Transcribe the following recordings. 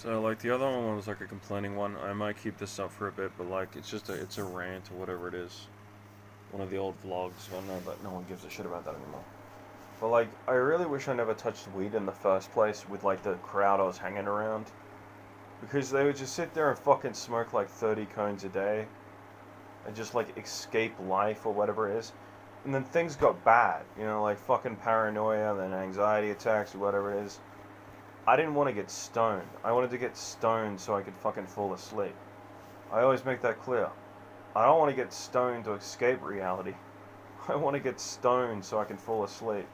So like the other one was like a complaining one. I might keep this up for a bit, but like it's a rant or whatever it is. One of the old vlogs. Well, no, but no one gives a shit about that anymore. But like, I really wish I never touched weed in the first place with like the crowd I was hanging around, because they would just sit there and fucking smoke like 30 cones a day, and just like escape life or whatever it is. And then things got bad, you know, like fucking paranoia, then anxiety attacks or whatever it is. I didn't want to get stoned. I wanted to get stoned so I could fucking fall asleep. I always make that clear. I don't want to get stoned to escape reality. I want to get stoned so I can fall asleep.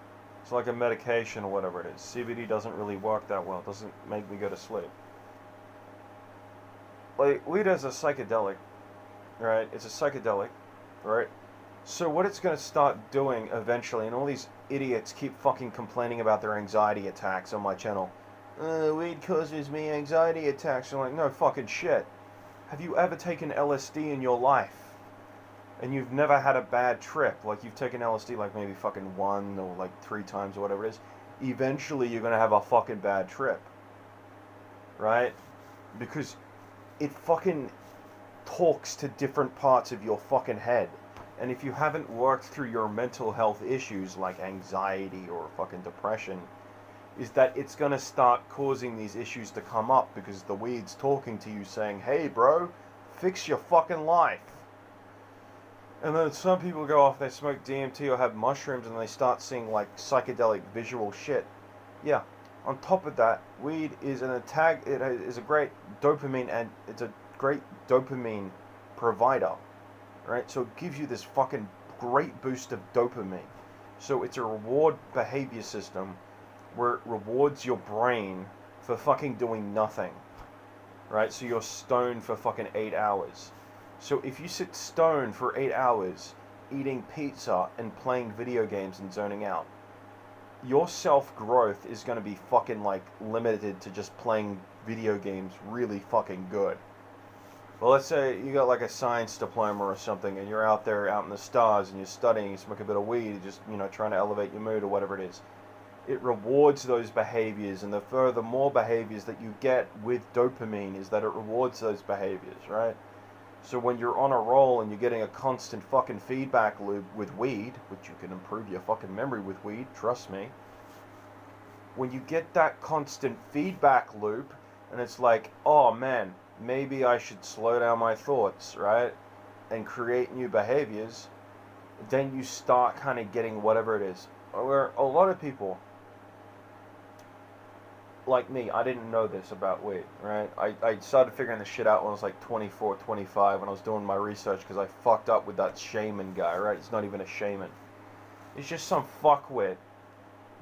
It's like a medication or whatever it is. CBD doesn't really work that well. It doesn't make me go to sleep. Like, weed is a psychedelic, right? It's a psychedelic, right? So what it's going to start doing eventually, and all these idiots keep fucking complaining about their anxiety attacks on my channel. Weed causes me anxiety attacks. I'm like, no fucking shit. Have you ever taken LSD in your life? And you've never had a bad trip? Like, you've taken LSD like maybe fucking 1 or like 3 times or whatever it is. Eventually you're going to have a fucking bad trip. Right? Because it fucking talks to different parts of your fucking head. And if you haven't worked through your mental health issues like anxiety or fucking depression, is that it's going to start causing these issues to come up because the weed's talking to you saying, hey bro, fix your fucking life. And then some people go off, they smoke DMT or have mushrooms and they start seeing like psychedelic visual shit. Yeah. On top of that, weed is it is a great dopamine, and it's a great dopamine provider. Right? So it gives you this fucking great boost of dopamine. So it's a reward behavior system where it rewards your brain for fucking doing nothing. Right? So you're stoned for fucking 8 hours. So if you sit stoned for 8 hours, eating pizza and playing video games and zoning out, your self-growth is going to be fucking like limited to just playing video games really fucking good. Well, let's say you got like a science diploma or something and you're out there out in the stars and you're studying, you smoke a bit of weed, just, you know, trying to elevate your mood or whatever it is. It rewards those behaviors, and the further more behaviors that you get with dopamine is that it rewards those behaviors, right? So when you're on a roll and you're getting a constant fucking feedback loop with weed, which you can improve your fucking memory with weed, trust me. When you get that constant feedback loop and it's like, oh man, maybe I should slow down my thoughts, right? And create new behaviors, then you start kind of getting whatever it is. Where a lot of people, like me, I didn't know this about weed, right? I started figuring this shit out when I was like 24, 25, when I was doing my research, because I fucked up with that shaman guy, right? It's not even a shaman. It's just some fuckwit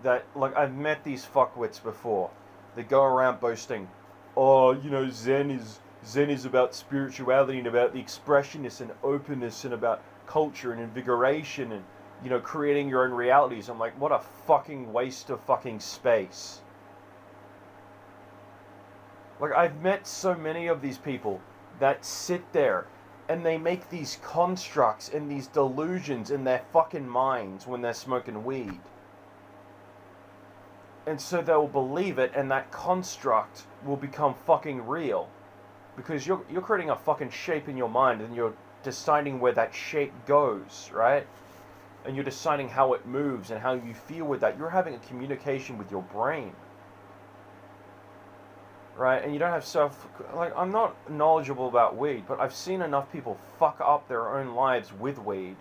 that, like, I've met these fuckwits before. They go around boasting, oh, you know, Zen is about spirituality and about the expressionness and openness and about culture and invigoration and, you know, creating your own realities. I'm like, what a fucking waste of fucking space. Like, I've met so many of these people that sit there and they make these constructs and these delusions in their fucking minds when they're smoking weed. And so they'll believe it, and that construct will become fucking real. Because you're creating a fucking shape in your mind, and you're deciding where that shape goes, right? And you're deciding how it moves and how you feel with that. You're having a communication with your brain. Right? And you don't have like, I'm not knowledgeable about weed, but I've seen enough people fuck up their own lives with weed.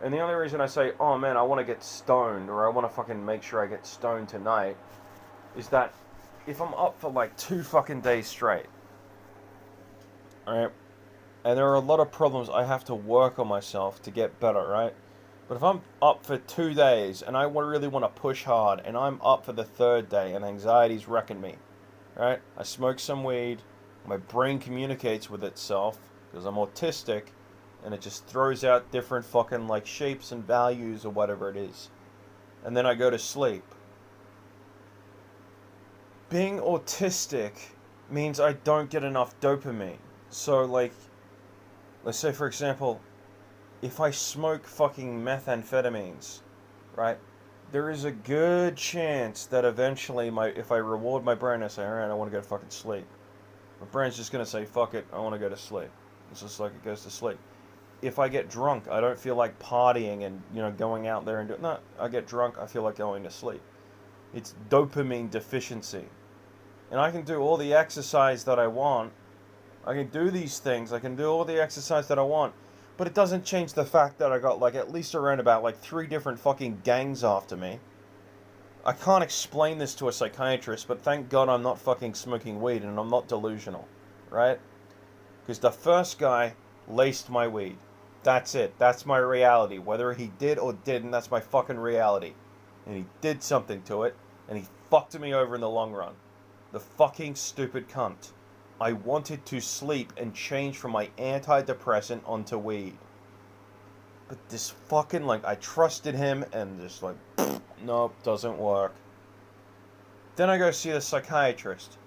And the only reason I say, oh man, I want to get stoned, or I want to fucking make sure I get stoned tonight, is that if I'm up for like 2 fucking days straight, alright, and there are a lot of problems I have to work on myself to get better, right? But if I'm up for 2 days and I really want to push hard, and I'm up for the 3rd day and anxiety's wrecking me, right? I smoke some weed, my brain communicates with itself because I'm autistic, and it just throws out different fucking like shapes and values or whatever it is. And then I go to sleep. Being autistic means I don't get enough dopamine. So like, let's say for example, if I smoke fucking methamphetamines, right? there is a good chance that eventually if I reward my brain, I say, alright, I want to go to fucking sleep. My brain's just going to say, fuck it, I want to go to sleep. It's just like it goes to sleep. If I get drunk, I don't feel like partying and, going out there and doing... No, I get drunk, I feel like going to sleep. It's dopamine deficiency. And I can do all the exercise that I want. I can do these things. I can do all the exercise that I want. But it doesn't change the fact that I got at least around about 3 different fucking gangs after me. I can't explain this to a psychiatrist, but thank God I'm not fucking smoking weed and I'm not delusional. Right? Because the first guy laced my weed. That's it. That's my reality. Whether he did or didn't, that's my fucking reality. And he did something to it, and he fucked me over in the long run. The fucking stupid cunt. I wanted to sleep and change from my antidepressant onto weed. But this fucking, I trusted him, and just nope, doesn't work. Then I go see the psychiatrist.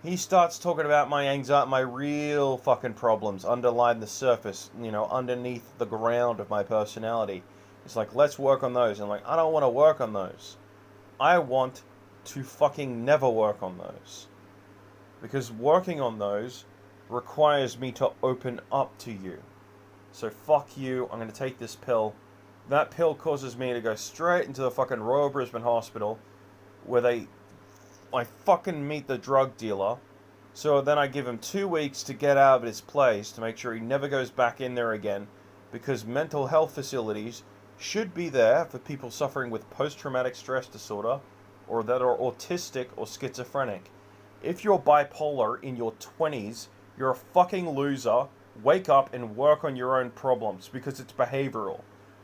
He starts talking about my anxiety, my real fucking problems underlying the surface, underneath the ground of my personality. It's let's work on those. And I don't want to work on those. I want to fucking never work on those. Because working on those requires me to open up to you. So fuck you, I'm going to take this pill. That pill causes me to go straight into the fucking Royal Brisbane Hospital, where I fucking meet the drug dealer. So then I give him 2 weeks to get out of his place to make sure he never goes back in there again, because mental health facilities should be there for people suffering with post-traumatic stress disorder or that are autistic or schizophrenic. If you're bipolar in your 20s, you're a fucking loser. Wake up and work on your own problems, because it's behavioral.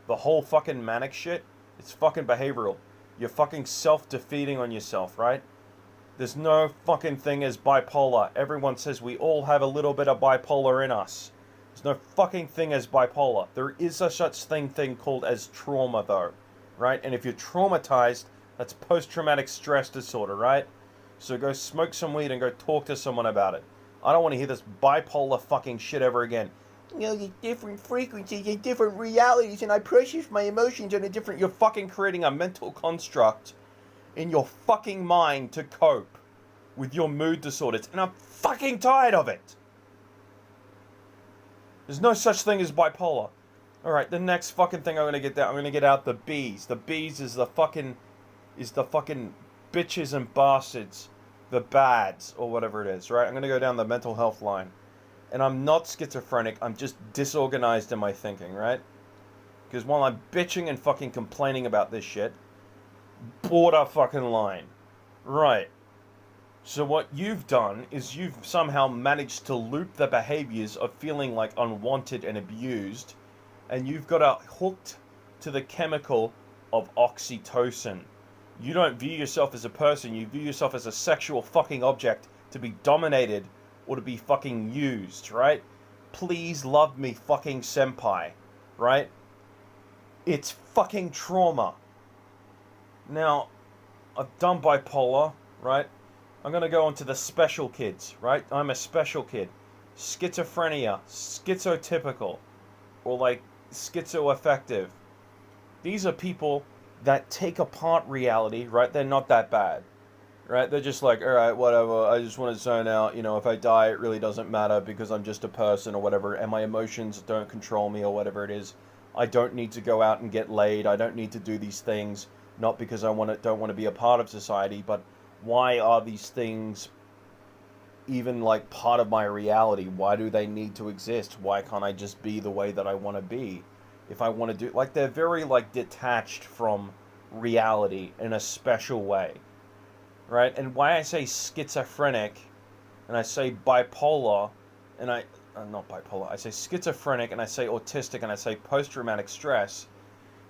The whole fucking manic shit, it's fucking behavioral. You're fucking self-defeating on yourself, right? There's no fucking thing as bipolar. Everyone says we all have a little bit of bipolar in us. There's no fucking thing as bipolar. There is a such thing called as trauma, though, right? And if you're traumatized, that's post-traumatic stress disorder, right? So go smoke some weed and go talk to someone about it. I don't want to hear this bipolar fucking shit ever again. There's different frequencies and different realities, and I process my emotions on a different... You're fucking creating a mental construct in your fucking mind to cope with your mood disorders, and I'm fucking tired of it. There's no such thing as bipolar. Alright, the next fucking thing I'm gonna get out, I'm gonna get out the B's. The B's is the fucking bitches and bastards. The bads, or whatever it is, right? I'm gonna go down the mental health line. And I'm not schizophrenic, I'm just disorganized in my thinking, right? Because while I'm bitching and fucking complaining about this shit, border fucking line. Right. So what you've done is you've somehow managed to loop the behaviors of feeling unwanted and abused, and you've got hooked to the chemical of oxytocin. You don't view yourself as a person, you view yourself as a sexual fucking object to be dominated or to be fucking used, right? Please love me, fucking senpai, right? It's fucking trauma. Now, I've done bipolar, right? I'm gonna go on to the special kids, right? I'm a special kid. Schizophrenia, schizotypical, or schizoaffective. These are people that take apart reality, right? They're not that bad, right? They're just alright, whatever, I just want to zone out, if I die, it really doesn't matter because I'm just a person or whatever, and my emotions don't control me or whatever it is. I don't need to go out and get laid, I don't need to do these things, not because I don't want to be a part of society, but why are these things even part of my reality? Why do they need to exist? Why can't I just be the way that I want to be? If I want to do... they're very, detached from reality in a special way. Right? And why I say schizophrenic, and I say bipolar, and not bipolar, I say schizophrenic, and I say autistic, and I say post-traumatic stress,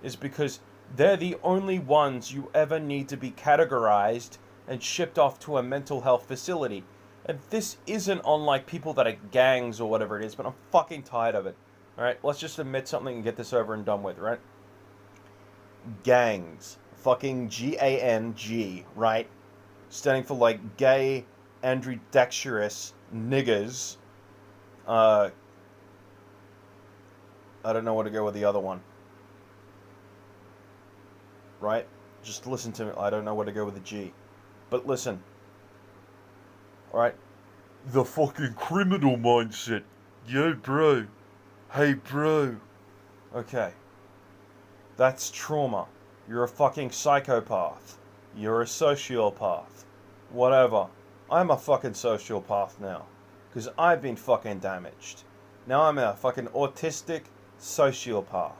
is because they're the only ones you ever need to be categorized and shipped off to a mental health facility. And this isn't on people that are gangs or whatever it is, but I'm fucking tired of it. Alright, let's just admit something and get this over and done with, right? Gangs. Fucking G-A-N-G, right? Standing for gay, ambidextrous niggers. I don't know where to go with the other one. Right? Just listen to me. I don't know where to go with the G. But listen. Alright? The fucking criminal mindset. Yo, bro. Hey, bro. Okay. That's trauma. You're a fucking psychopath. You're a sociopath. Whatever. I'm a fucking sociopath now. Because I've been fucking damaged. Now I'm a fucking autistic sociopath.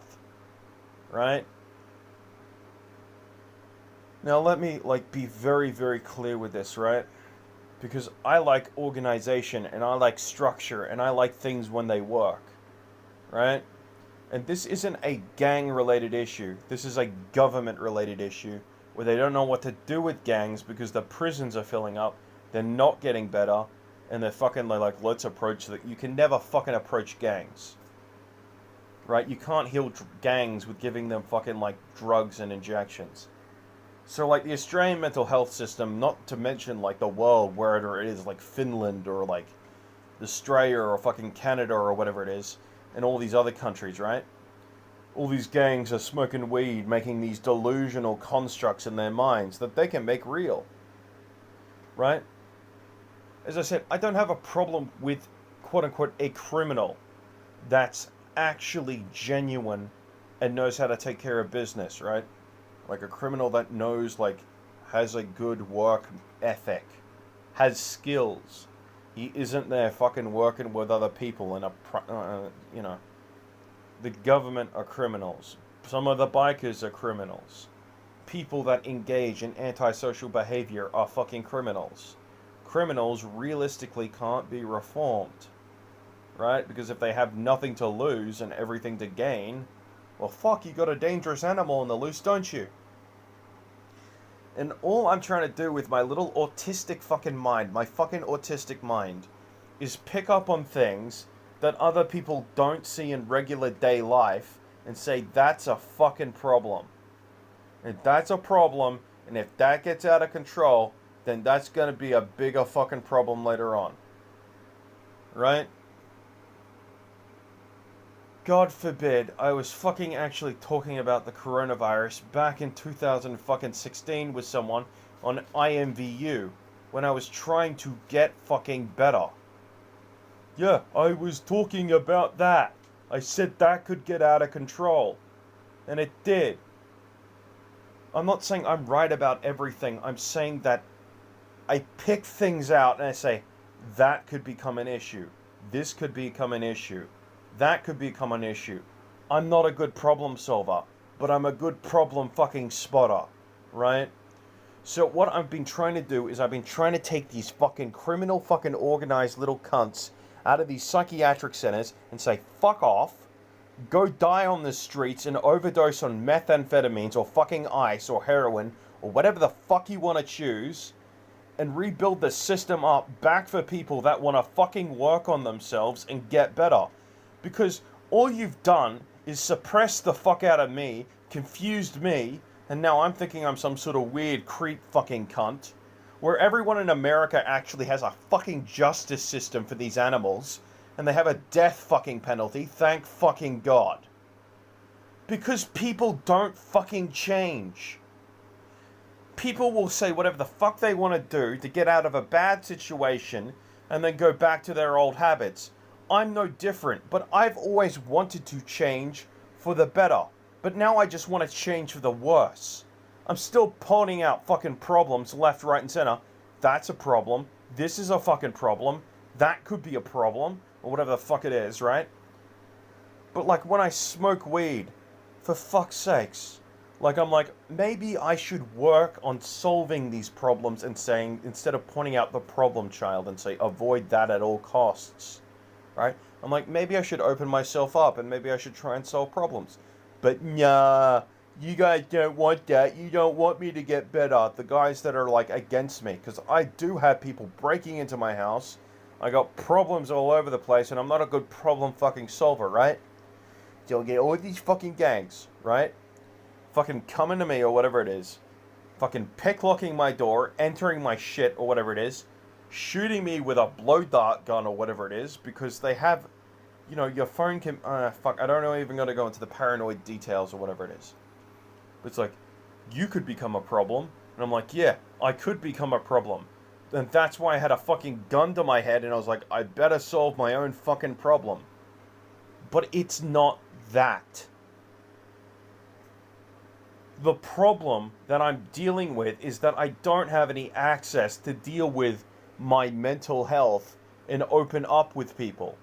Right? Now let me be very, very clear with this, right? Because I like organization and I like structure and I like things when they work. Right? And this isn't a gang-related issue. This is a government-related issue where they don't know what to do with gangs because the prisons are filling up, they're not getting better, and they're like, let's approach that. You can never fucking approach gangs. Right? You can't heal gangs with giving them fucking drugs and injections. So the Australian mental health system, not to mention the world, wherever it is, Finland or Australia or fucking Canada or whatever it is, and all these other countries, right? All these gangs are smoking weed, making these delusional constructs in their minds that they can make real. Right? As I said, I don't have a problem with, quote-unquote, a criminal that's actually genuine and knows how to take care of business, right? Like a criminal that knows, has a good work ethic, has skills. He isn't there fucking working with other people in the government are criminals. Some of the bikers are criminals. People that engage in antisocial behavior are fucking criminals. Criminals realistically can't be reformed, right? Because if they have nothing to lose and everything to gain, well, fuck, you got a dangerous animal on the loose, don't you? And all I'm trying to do with my little autistic fucking mind, my fucking autistic mind, is pick up on things that other people don't see in regular day life and say, that's a fucking problem. And that's a problem, and if that gets out of control, then that's going to be a bigger fucking problem later on. Right? God forbid, I was fucking actually talking about the coronavirus back in 2016 with someone on IMVU when I was trying to get fucking better. Yeah, I was talking about that. I said that could get out of control. And it did. I'm not saying I'm right about everything. I'm saying that I pick things out and I say, that could become an issue. This could become an issue. That could become an issue. I'm not a good problem solver, but I'm a good problem fucking spotter, right? So what I've been trying to do is I've been trying to take these fucking criminal fucking organized little cunts out of these psychiatric centers and say, fuck off, go die on the streets and overdose on methamphetamines or fucking ice or heroin or whatever the fuck you want to choose, and rebuild the system up back for people that want to fucking work on themselves and get better. Because all you've done is suppress the fuck out of me, confused me, and now I'm thinking I'm some sort of weird creep fucking cunt, where everyone in America actually has a fucking justice system for these animals, and they have a death fucking penalty, thank fucking God. Because people don't fucking change. People will say whatever the fuck they want to do to get out of a bad situation, and then go back to their old habits. I'm no different, but I've always wanted to change for the better. But now I just want to change for the worse. I'm still pointing out fucking problems left, right, and center. That's a problem. This is a fucking problem. That could be a problem. Or whatever the fuck it is, right? But when I smoke weed, for fuck's sakes. I'm maybe I should work on solving these problems and saying, instead of pointing out the problem child and say, avoid that at all costs. Right? I'm maybe I should open myself up and maybe I should try and solve problems. But nah, you guys don't want that. You don't want me to get better. The guys that are against me. Because I do have people breaking into my house. I got problems all over the place and I'm not a good problem fucking solver, right? So you'll get all these fucking gangs, right? Fucking coming to me or whatever it is. Fucking picklocking my door, entering my shit or whatever it is. Shooting me with a blow dart gun or whatever it is, because they have, your phone can, fuck, I don't know even gonna go into the paranoid details or whatever it is. But it's you could become a problem. And I'm like, yeah, I could become a problem. And that's why I had a fucking gun to my head and I was like, I better solve my own fucking problem. But it's not that. The problem that I'm dealing with is that I don't have any access to deal with my mental health and open up with people.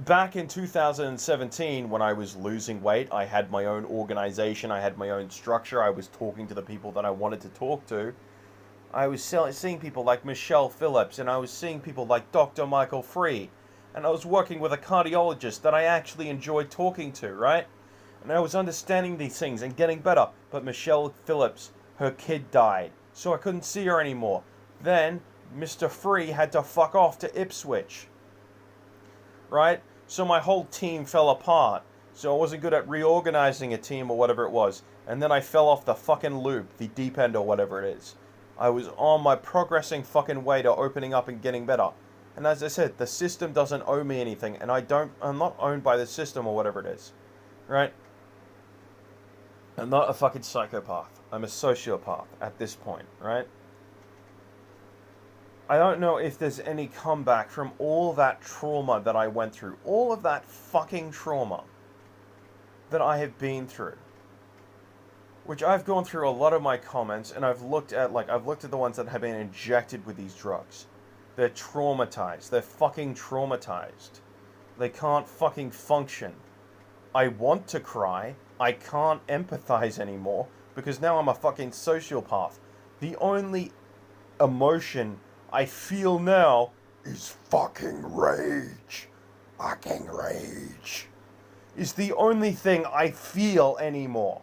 Back in 2017, when I was losing weight, I had my own organization, I had my own structure, I was talking to the people that I wanted to talk to. I was seeing people like Michelle Phillips, and I was seeing people like Dr. Michael Free, and I was working with a cardiologist that I actually enjoyed talking to, right? And I was understanding these things and getting better. But Michelle Phillips, her kid died, so I couldn't see her anymore. Then Mr. Free had to fuck off to Ipswich, right? So my whole team fell apart. So I wasn't good at reorganizing a team or whatever it was. And then I fell off the fucking loop, the deep end or whatever it is. I was on my progressing fucking way to opening up and getting better. And as I said, the system doesn't owe me anything, and I'm not owned by the system or whatever it is, right? I'm not a fucking psychopath. I'm a sociopath at this point, right? I don't know if there's any comeback from all that trauma that I went through. All of that fucking trauma that I have been through. Which I've gone through a lot of my comments, and I've looked at the ones that have been injected with these drugs. They're traumatized. They're fucking traumatized. They can't fucking function. I want to cry. I can't empathize anymore because now I'm a fucking sociopath. The only emotion I feel now is fucking rage. Fucking rage is the only thing I feel anymore.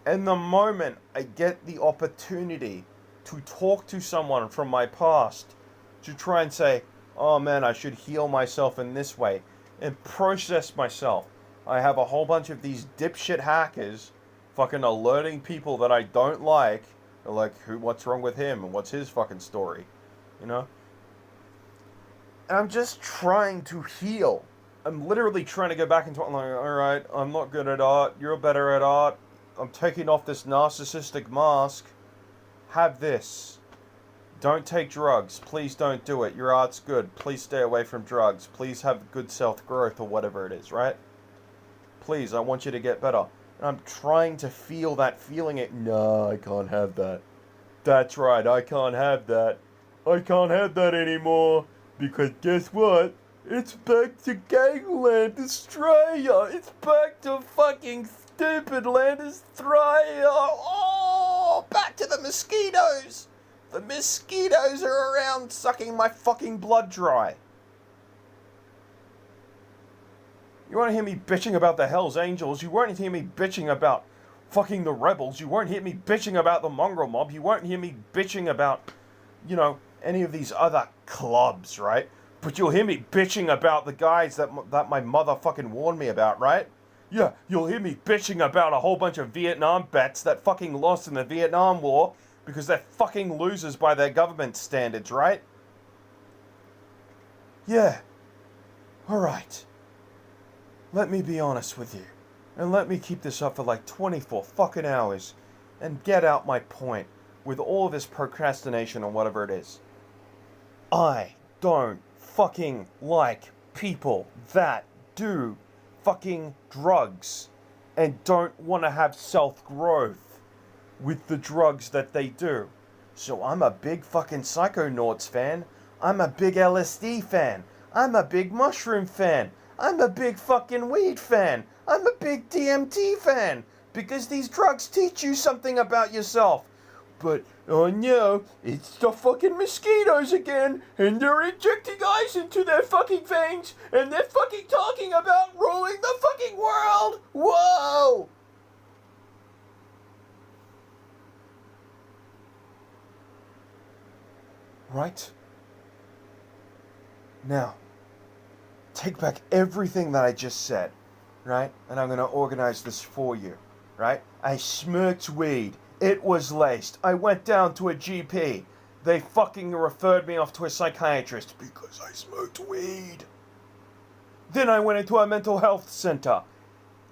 And the moment I get the opportunity to talk to someone from my past, to try and say, oh man, I should heal myself in this way, and process myself. I have a whole bunch of these dipshit hackers fucking alerting people that I don't like. They're like, what's wrong with him? And what's his fucking story? You know? And I'm just trying to heal. I'm literally trying to go back into it. I'm like, alright, I'm not good at art. You're better at art. I'm taking off this narcissistic mask. Have this. Don't take drugs. Please don't do it. Your art's good. Please stay away from drugs. Please have good self-growth or whatever it is, right? Please, I want you to get better. And I'm trying to feel that feeling. No, I can't have that. That's right, I can't have that. I can't have that anymore. Because guess what? It's back to gangland Australia. It's back to fucking stupid land Australia. Oh, back to the mosquitoes. The mosquitoes are around sucking my fucking blood dry. You won't hear me bitching about the Hells Angels. You won't hear me bitching about fucking the rebels. You won't hear me bitching about the mongrel mob. You won't hear me bitching about, you know, any of these other clubs, right? But you'll hear me bitching about the guys that my mother fucking warned me about, right? Yeah, you'll hear me bitching about a whole bunch of Vietnam vets that fucking lost in the Vietnam War because they're fucking losers by their government standards, right? Yeah. Alright. Let me be honest with you. And let me keep this up for like 24 fucking hours and get out my point with all this procrastination or whatever it is. I don't fucking like people that do fucking drugs and don't want to have self-growth with the drugs that they do. So I'm a big fucking Psychonauts fan. I'm a big LSD fan. I'm a big mushroom fan. I'm a big fucking weed fan. I'm a big DMT fan. Because these drugs teach you something about yourself. But, oh no, it's the fucking mosquitoes again, and they're injecting ice into their fucking veins, and they're fucking talking about ruling the fucking world! Whoa! Right? Now, take back everything that I just said, right? And I'm going to organize this for you, right? I smoked weed. It was laced. I went down to a GP. They fucking referred me off to a psychiatrist because I smoked weed. Then I went into a mental health center.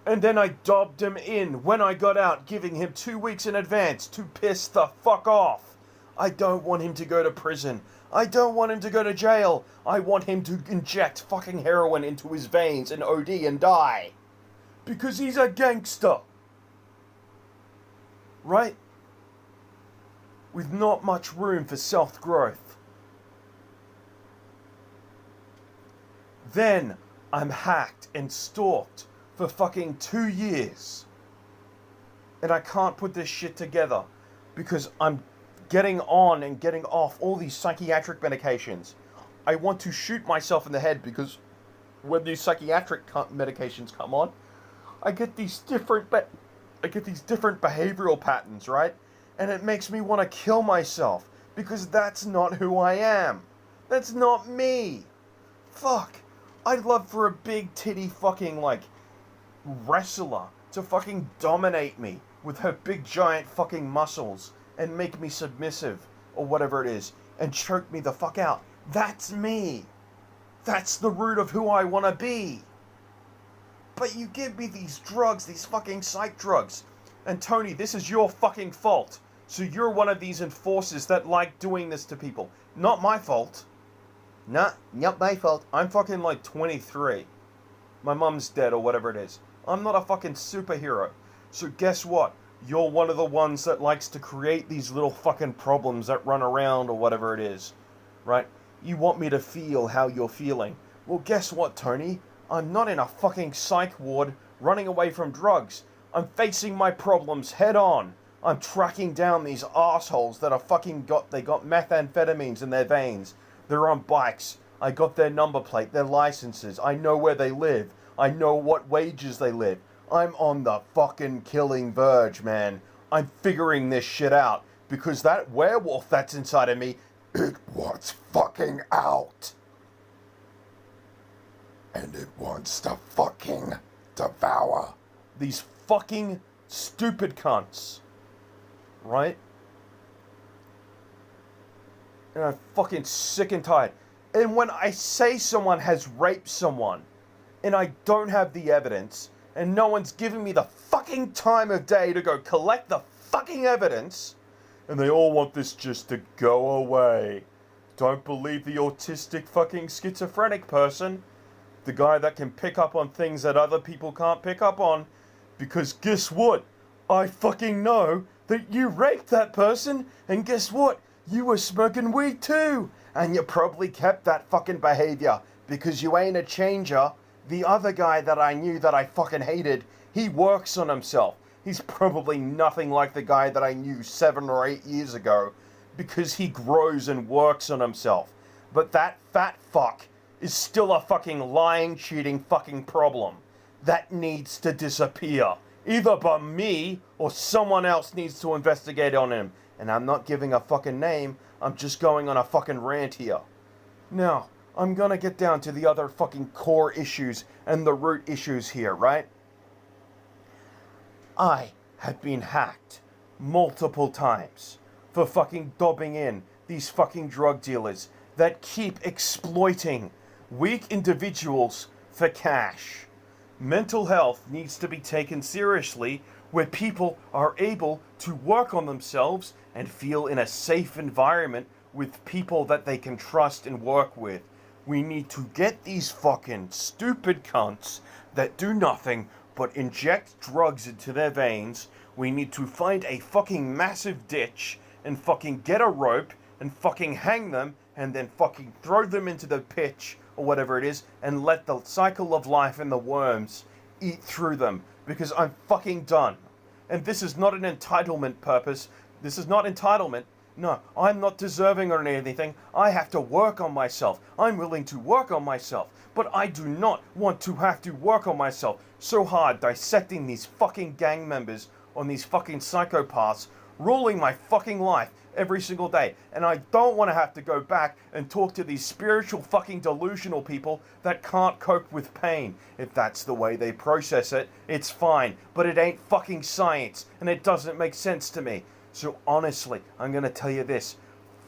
And then I dobbed him in when I got out, giving him 2 weeks in advance to piss the fuck off. I don't want him to go to prison. I don't want him to go to jail. I want him to inject fucking heroin into his veins and OD and die. Because he's a gangster. Right? With not much room for self-growth. Then I'm hacked and stalked for fucking 2 years. And I can't put this shit together because I'm getting on and getting off all these psychiatric medications. I want to shoot myself in the head because when these psychiatric medications come on, I get these different behavioral patterns, right? And it makes me want to kill myself because that's not who I am. That's not me. Fuck. I'd love for a big titty fucking like wrestler to fucking dominate me with her big giant fucking muscles and make me submissive or whatever it is and choke me the fuck out. That's me. That's the root of who I want to be. But you give me these drugs, these fucking psych drugs. And Tony, this is your fucking fault. So you're one of these enforcers that like doing this to people. Not my fault. Nah, not my fault. I'm fucking like 23. My mum's dead or whatever it is. I'm not a fucking superhero. So guess what? You're one of the ones that likes to create these little fucking problems that run around or whatever it is. Right? You want me to feel how you're feeling. Well, guess what, Tony? I'm not in a fucking psych ward running away from drugs. I'm facing my problems head on. I'm tracking down these assholes that are they got methamphetamines in their veins. They're on bikes. I got their number plate, their licenses. I know where they live. I know what wages they live. I'm on the fucking killing verge, man. I'm figuring this shit out because that werewolf that's inside of me, it wants fucking out. And it wants to fucking devour these fucking stupid cunts. Right? And I'm fucking sick and tired. And when I say someone has raped someone, and I don't have the evidence, and no one's giving me the fucking time of day to go collect the fucking evidence, and they all want this just to go away. Don't believe the autistic fucking schizophrenic person. The guy that can pick up on things that other people can't pick up on. Because guess what? I fucking know that you raped that person, and guess what? You were smoking weed too, and you probably kept that fucking behavior because you ain't a changer. The other guy that I knew that I fucking hated, he works on himself. He's probably nothing like the guy that I knew 7 or 8 years ago because he grows and works on himself. But that fat fuck is still a fucking lying, cheating fucking problem that needs to disappear. Either by me or someone else needs to investigate on him. And I'm not giving a fucking name, I'm just going on a fucking rant here. Now, I'm gonna get down to the other fucking core issues and the root issues here, right? I have been hacked multiple times for fucking dobbing in these fucking drug dealers that keep exploiting weak individuals for cash. Mental health needs to be taken seriously where people are able to work on themselves and feel in a safe environment with people that they can trust and work with. We need to get these fucking stupid cunts that do nothing but inject drugs into their veins. We need to find a fucking massive ditch and fucking get a rope and fucking hang them and then fucking throw them into the pitch or whatever it is and let the cycle of life and the worms eat through them because I'm fucking done. And this is not an entitlement purpose. This is not entitlement. No, I'm not deserving or anything. I have to work on myself. I'm willing to work on myself. But I do not want to have to work on myself so hard dissecting these fucking gang members on these fucking psychopaths ruling my fucking life every single day. And I don't want to have to go back and talk to these spiritual fucking delusional people that can't cope with pain. If that's the way they process it, it's fine. But it ain't fucking science, and it doesn't make sense to me. So honestly, I'm gonna tell you this.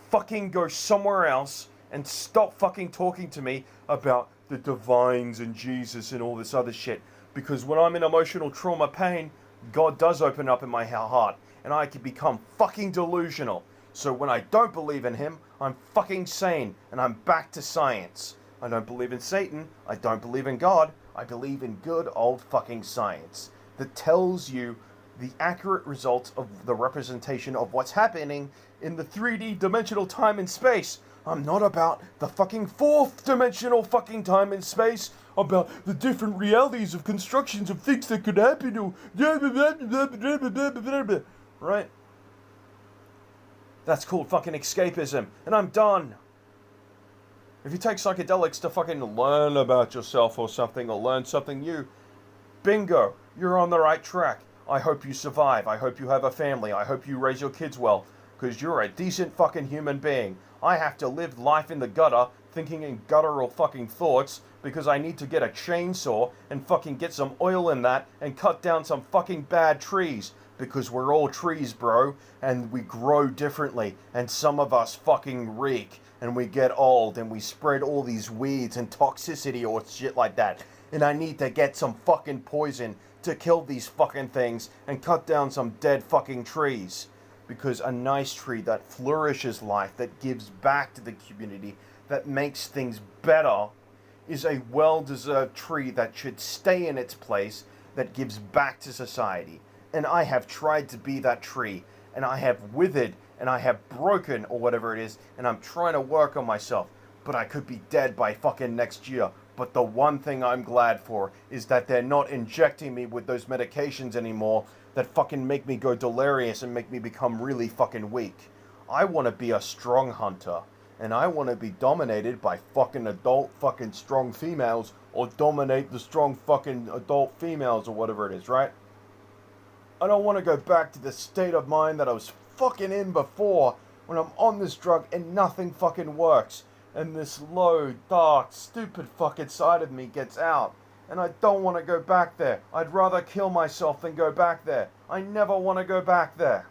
Fucking go somewhere else and stop fucking talking to me about the divines and Jesus and all this other shit. Because when I'm in emotional trauma pain, God does open up in my heart, and I can become fucking delusional. So when I don't believe in him, I'm fucking sane, and I'm back to science. I don't believe in Satan, I don't believe in God, I believe in good old fucking science that tells you the accurate results of the representation of what's happening in the 3D dimensional time and space. I'm not about the fucking fourth dimensional fucking time and space, about the different realities of constructions of things that could happen to... Right? That's called fucking escapism, and I'm done. If you take psychedelics to fucking learn about yourself or something, or learn something new, bingo, you're on the right track. I hope you survive, I hope you have a family, I hope you raise your kids well, because you're a decent fucking human being. I have to live life in the gutter, thinking in guttural fucking thoughts, because I need to get a chainsaw and fucking get some oil in that and cut down some fucking bad trees. Because we're all trees, bro, and we grow differently, and some of us fucking reek, and we get old, and we spread all these weeds and toxicity or shit like that. And I need to get some fucking poison to kill these fucking things and cut down some dead fucking trees. Because a nice tree that flourishes life, that gives back to the community, that makes things better, is a well-deserved tree that should stay in its place, that gives back to society. And I have tried to be that tree, and I have withered, and I have broken, or whatever it is, and I'm trying to work on myself. But I could be dead by fucking next year. But the one thing I'm glad for is that they're not injecting me with those medications anymore that fucking make me go delirious and make me become really fucking weak. I want to be a strong hunter, and I want to be dominated by fucking adult fucking strong females, or dominate the strong fucking adult females, or whatever it is, right? I don't want to go back to the state of mind that I was fucking in before, when I'm on this drug and nothing fucking works, and this low, dark, stupid fucking side of me gets out. And I don't want to go back there. I'd rather kill myself than go back there. I never want to go back there.